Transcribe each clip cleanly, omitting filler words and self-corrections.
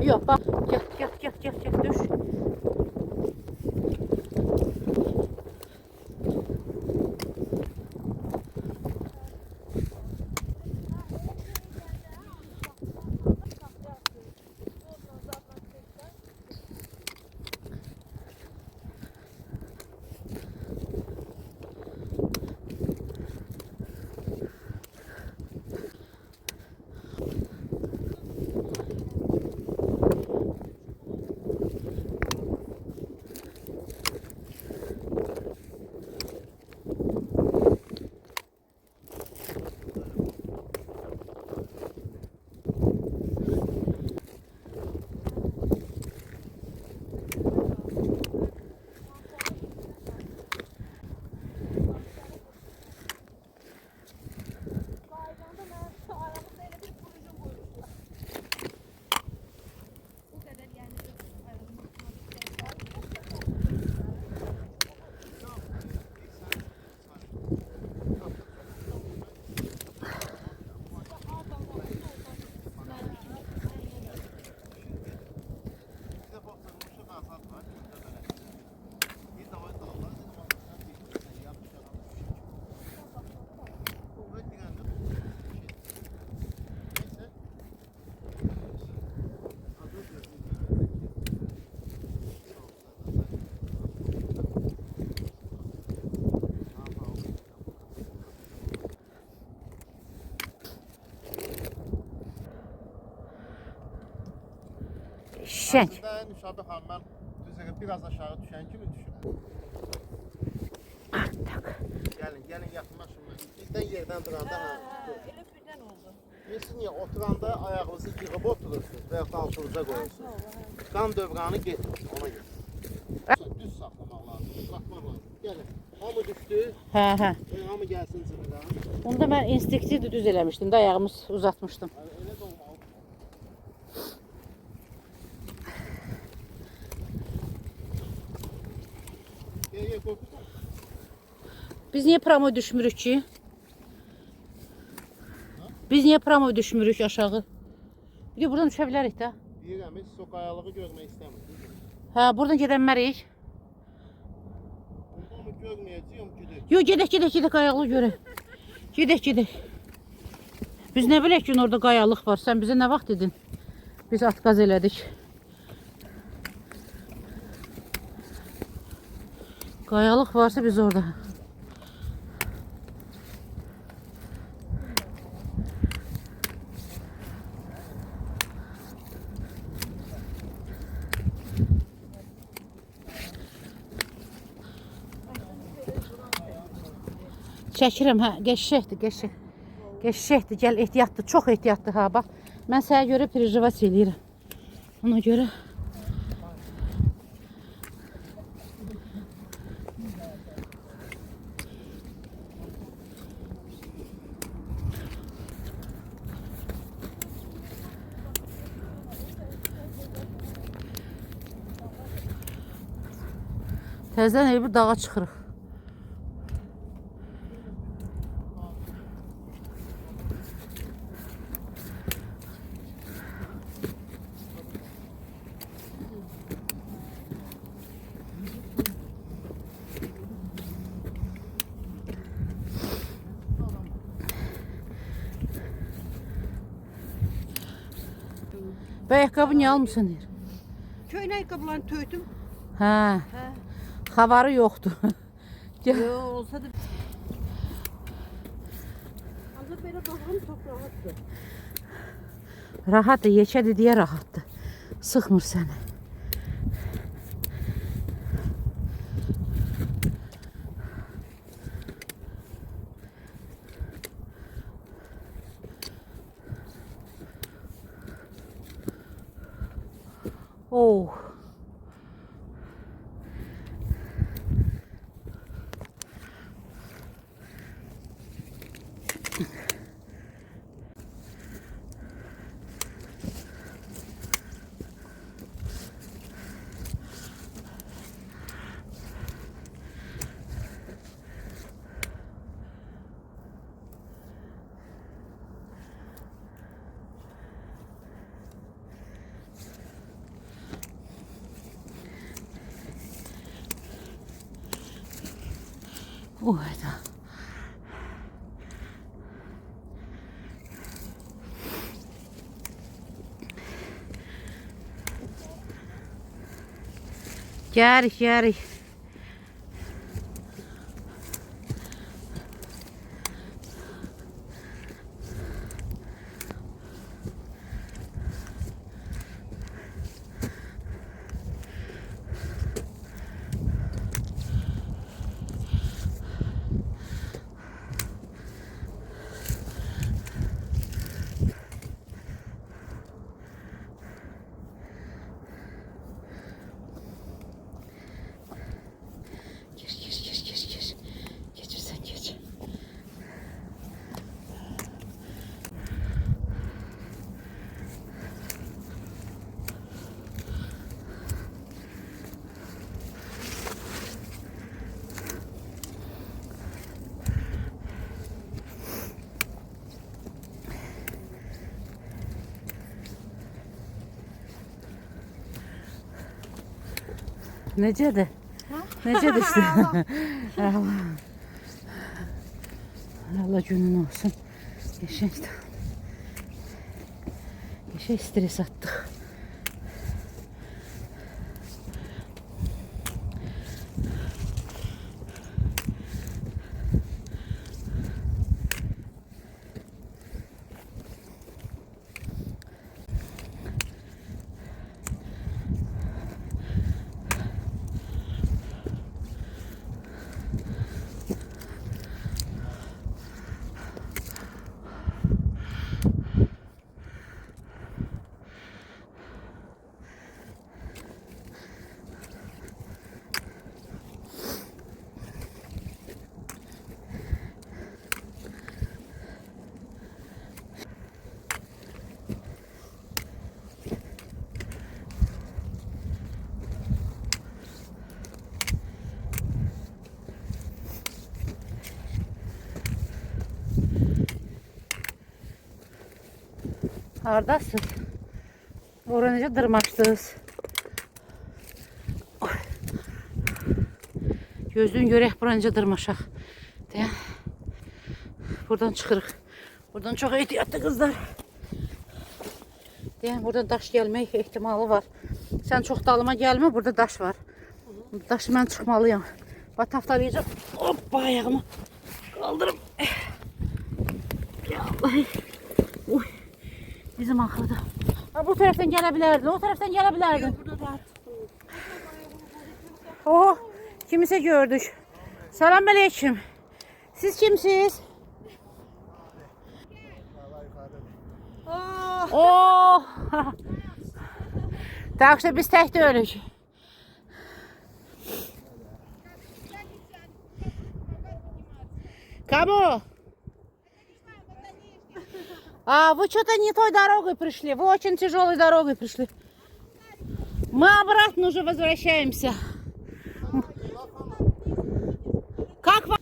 Yok bak. Gel düş. Şenk. Aslında Nüşabə xanım, mən düzəgə biraz aşağı düşən kimi düşünürəm. Artık. Gəlin yaxınlaşın. Birdən yerdən duranda Elə birdən oldu. Yesin ya, oturanda ayağınızı yığıb oturursunuz və ya altınıza qoyursunuz. Qan dövranı getmir, ona görə. Düz saxlamaq lazım, qalxmaq lazım. Gəlin, hamı düşdü, Hə. hamı gəlsin zırıdan. Onda mən instinktivli düz eləmişdim də ayağımı uzatmışdım. Elə də olmalı. Gel, qorxursan. Biz niye pramoya düşmürük ki? Biz niye pramoya düşmürük aşağı? Bir de buradan düşə bilərik də. Deyirəm, heç o qayalığı görmək istəmir. Hə, buradan gedənmərik. Onda mı görməyəcəyim, gedək. Yox, gedək qayalığı görək. Gedək. Biz nə bilək ki, orada qayalıq var. Sən bizə nə vaxt dedin? Biz atqaz elədik. Qayalıq varsa biz orada. Çəkirəm, hə, qəşşəkdir. Gəl, ehtiyatlı, çox ehtiyatlı ha, bax. Mən sənə görə prejivasiya eləyirəm. Ona görə. Təzədən elə bir dağa çıxırıq. Və ayaqqabı niyə almısan deyir? Köynə ayaqqabılarını töydüm. Hə. Xabarı yoxdur. Yo, olsa da... Ancaq belə baxım çox rahatdır. Rahatdır, yekədir deyə rahatdır. Sıxmır səni. Oh. Oyda. Gərik, gərik. Gir. Geçir sen geç. Necədir? Necədir işte? Allah günün olsun. Geçen stres attık. Hardasın? Oranıca dırmaşdınız. Gözlüğün görək buranıca dırmaşaq. Deyən. Buradan çıxırıq. Buradan çox ehtiyatlı kızlar. Deyən, buradan daş gəlmək ehtimalı var. Sən çox dalıma gəlmə, burada daş var. Daşı mən çıxmalıyam. Bax, taftalayacağım. Hoppa, ayağımı kaldırım. Ya Allah. Uy. Bizim axırda. Ha, bu tərəfdən gələ bilərdin, o tərəfdən gələ bilərdin. Oh, kimisə gördük. Salam aleyküm. Siz kimsiniz? Oh. Tak işte biz tək deyilük. Кому? А вы что-то не той дорогой пришли. Вы очень тяжелой дорогой пришли. Мы обратно уже возвращаемся. Как вам?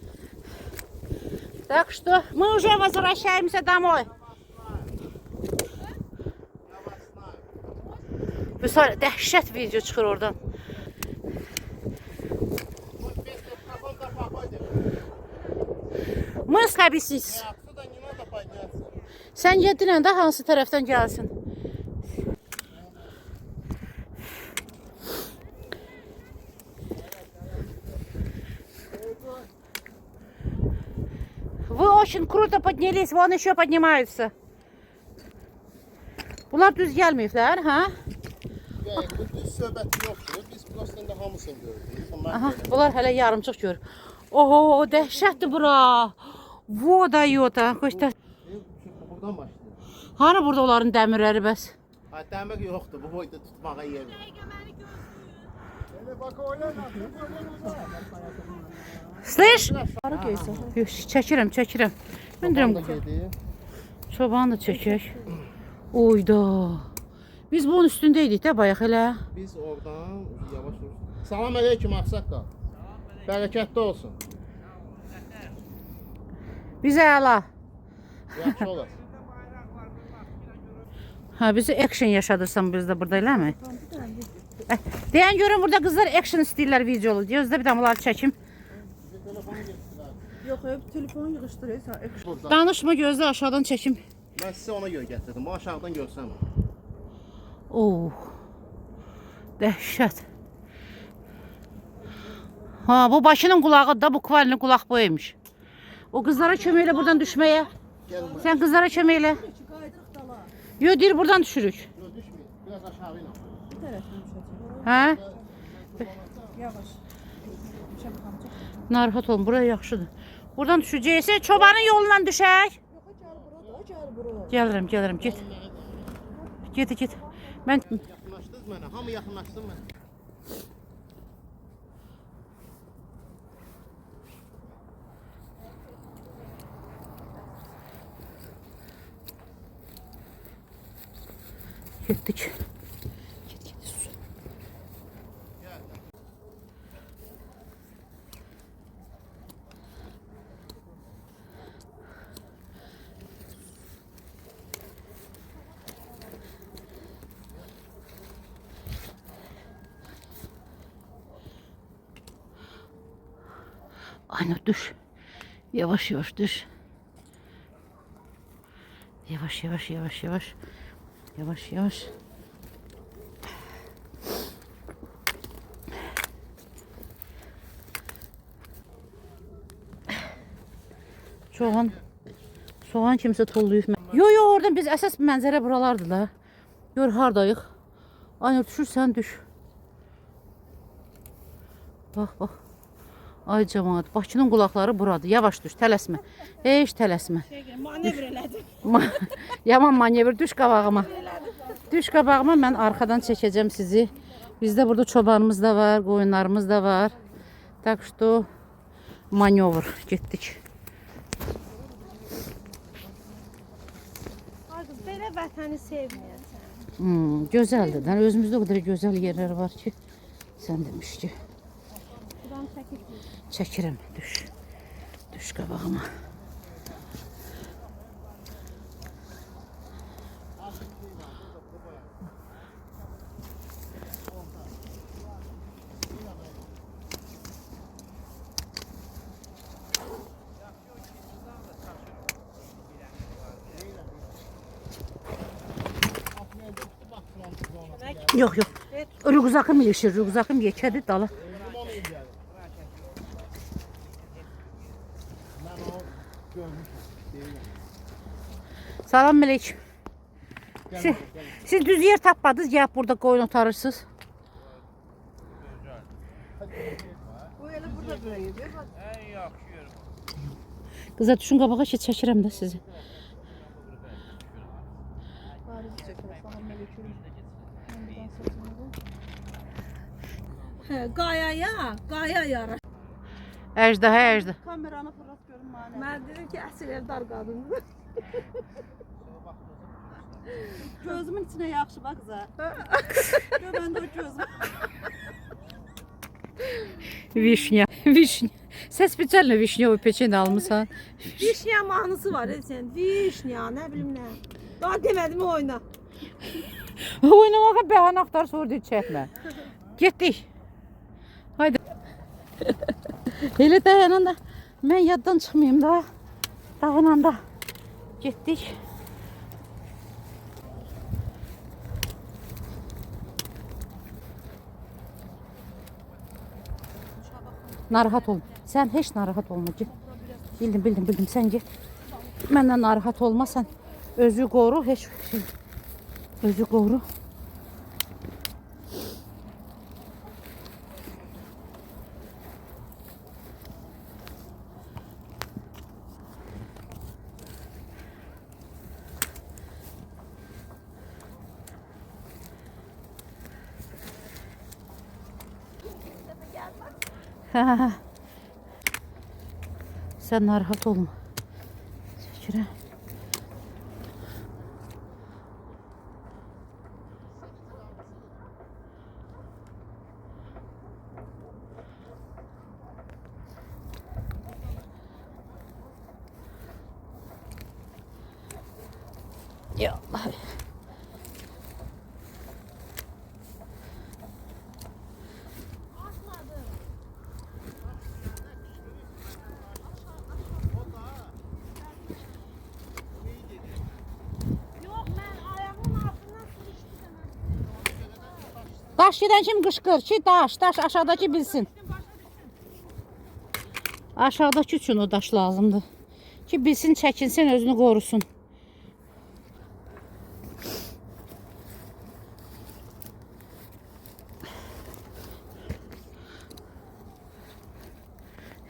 Так что мы уже возвращаемся домой. Mesela dəhşət video çıxır oradan. Мы скабисись. Sen gedilən də hansı tərəfdən gəlsin? Вы очень круто поднялись, вон еще поднимаются. Bunlar düz gəlməyiblər, hə? Bu düz söhbət yoxdur. Biz prosesində hamısını gördük. Aha, bunlar hələ yarımçıq görür. Oho, dəhşətdir bura. Voda yota. Buradan başlayır. Hani burada onların dəmirləri bəs? Ha, dəmir yoxdur. Bu boyda tutmağa yer yox. Слышь? Çəkirəm. Bilmirəm. Çobanı da çəkək. Oyda. Biz bunun üstündeydik də bayaq elə. Biz oradan yavaş. Salam aleyküm Ağsaqqal. Bərəkətli olsun. Bizə əla. Yaxşı olar. Ha, bizi action yaşadırsan biz də burada eləmi? Deyən görün burada qızlar action istəyirlər videolu. Gözlə bir damlaları çəkim. Telefonu getdilər. Yox, hep telefon yığışdırırsan. Burada. Danışma, gözlə aşağıdan çəkim. Mən sizə ona görə gətirdim. Bu aşağıdan görsəm. Oh. Dəhşət. Ha, bu başının qulağı da, bu kvalinin qulaq boyaymış. O qızlara kömək elə buradan düşməyə. Gəl. Sən qızlara kömək elə. Qaydırıq dala. Yo, deyir buradan düşürük. Yox, düşmür. Biraz aşağı ilə. Bir tərəfdən düşəcək. Hə? Yavaş. Düşəm xamcıq. Narahat olun, buraya yaxşıdır. Buradan düşəcəksə çobanın yolundan düşək. Yox, gəl bura, gəl bura. Gəlirəm, gəlirəm, get. Get. Mən Yaxınlaşdınız mənə. Hamı yaxınlaşsın mənə. getdik. Get, sus. Aynur düş. Yavaş düş. Yavaş. Yavaş. Soğan kimsə tollayıb. Yo, oradan biz əsas mənzərə buralardı da. Gör hardayıq. Aynur düşürsən düş. Bax. Ay cəmaət, Bakının qulaqları buradır. Yavaş düş, tələsmə. Heç tələsmə. Manevr elədim. Yaman manevr, düş qabağıma. Mən arxadan çəkəcəm sizi. Bizdə burada çobanımız da var, qoyunlarımız da var. Tak что manevr, getdik. Qız, belə vətəni sevməyəsən. Gözəldir. Özümüzdə o qədər gözəl yerlər var ki, sən demiş ki. Buradan çəkir. Çəkirəm, düş qabağıma. Yox. Rüqzakım yeşir, rüqzakım yekədir dala. Salam aleyküm. Siz düz yer tapmadınız, gəlib burada qoyun otarırsınız. O elə burada böyüyür. Qıza düşün qabağa ki, çəkirəm də sizi. Qaya yara. Əjdə. Kameranı fırlat görüm mənə. Mən dedim ki, əsl eldar qadındır. Gözümün içine yaxşı bax qıza. Gör məndə o gözüm. Vişnya. Səs biçərlə vişnya o peçeni almısan. Vişnya mahnısı var sen. Vişnya, nə bilim nə. Daha demədim oyna. Oynamağa bəhanə axtar, sonra deyir çəkmə. Getdik. Haydi. Elə dayanan da mən yaddan çıxmayayım da. Dayanan da. Getdik. Narahat olma. Sən heç narahat olma. Git. Bildim. Sən get. Məndən narahat olma. Sən özü qoru. Heç şey. Özü qoru. Sen narahat olma. Çəkirəm. Ya Allah. Daş gedən kim qışqır ki, daş aşağıdakı bilsin. Aşağıdakı üçün o daş lazımdır. Ki bilsin, çəkinsin, özünü qorusun.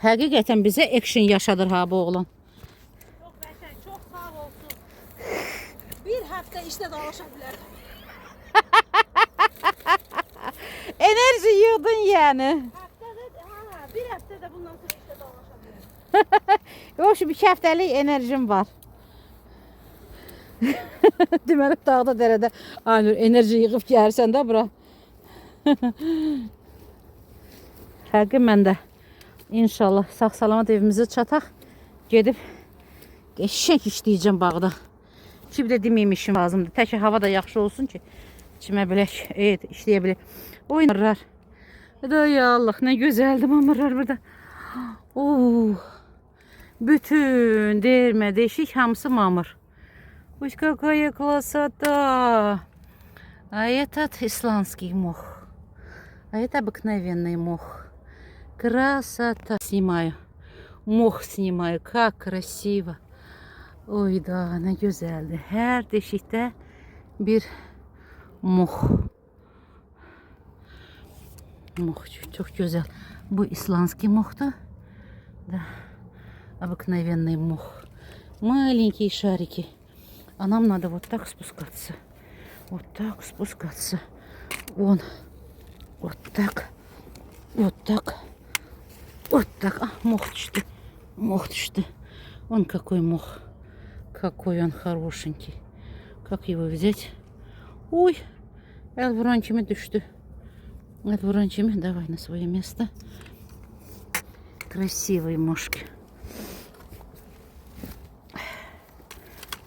Həqiqətən bizə action yaşadır ha bu oğlan. Çox vətən, çox sağ olsun. Bir həftə işdə dolaşa bilər. Enerji yığdın yəni. Bir həftədə bundan sonra işdə dolaşa bilər. Yox, bir həftəlik enerjim var. Deməli dağda dərədə Aynur enerji yığıb gəlsən də bura. Həqiqi mən də İnşallah sağ-salamat evimize çataq. Gedib qəşəng işləyəcəm bağda. Ki bir də deməyim işim lazımdır. Tək hava da yaxşı olsun ki çimə bilək, işləyə bilək. Oynarlar. Ya Allah, nə gözəldir mamırlar burada. Bütün dermə deşik hamısı mamır. Uy, какая красота! А этот исландский мох. А это обыкновенный мох. Красота. Снимаю. Мох снимаю. Как красиво. Oy da ne güzeldi. Her deşikte bir moh. Moh çok güzel. Bu исландский мох-то. Да. Обыкновенный мох. Маленькие шарики. А нам надо вот так спускаться. Вот так спускаться. Вон. Вот так. Вот так. Вот так. А, мох düştü. Мох düştü. Он какой мох. Какой он хорошенький. Как его взять? Ой, элврончими düştü. Элврончими, давай на свое место. Красивые мошки.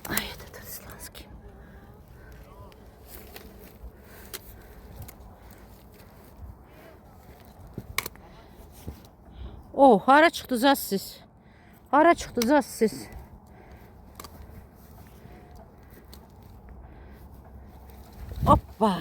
А этот исландский. O, hara çıxdınız siz? Hara çıxdınız siz? Hoppa.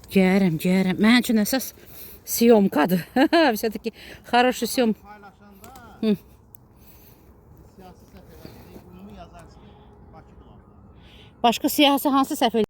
Gəlirəm. Mənim üçün əsas syomkadır. Все-таки хороший syom. Paylaşanda Hı. siyasi səfələrdə ümumi yazarsın. Bakı bulaq. Başqa siyasi hansı səhv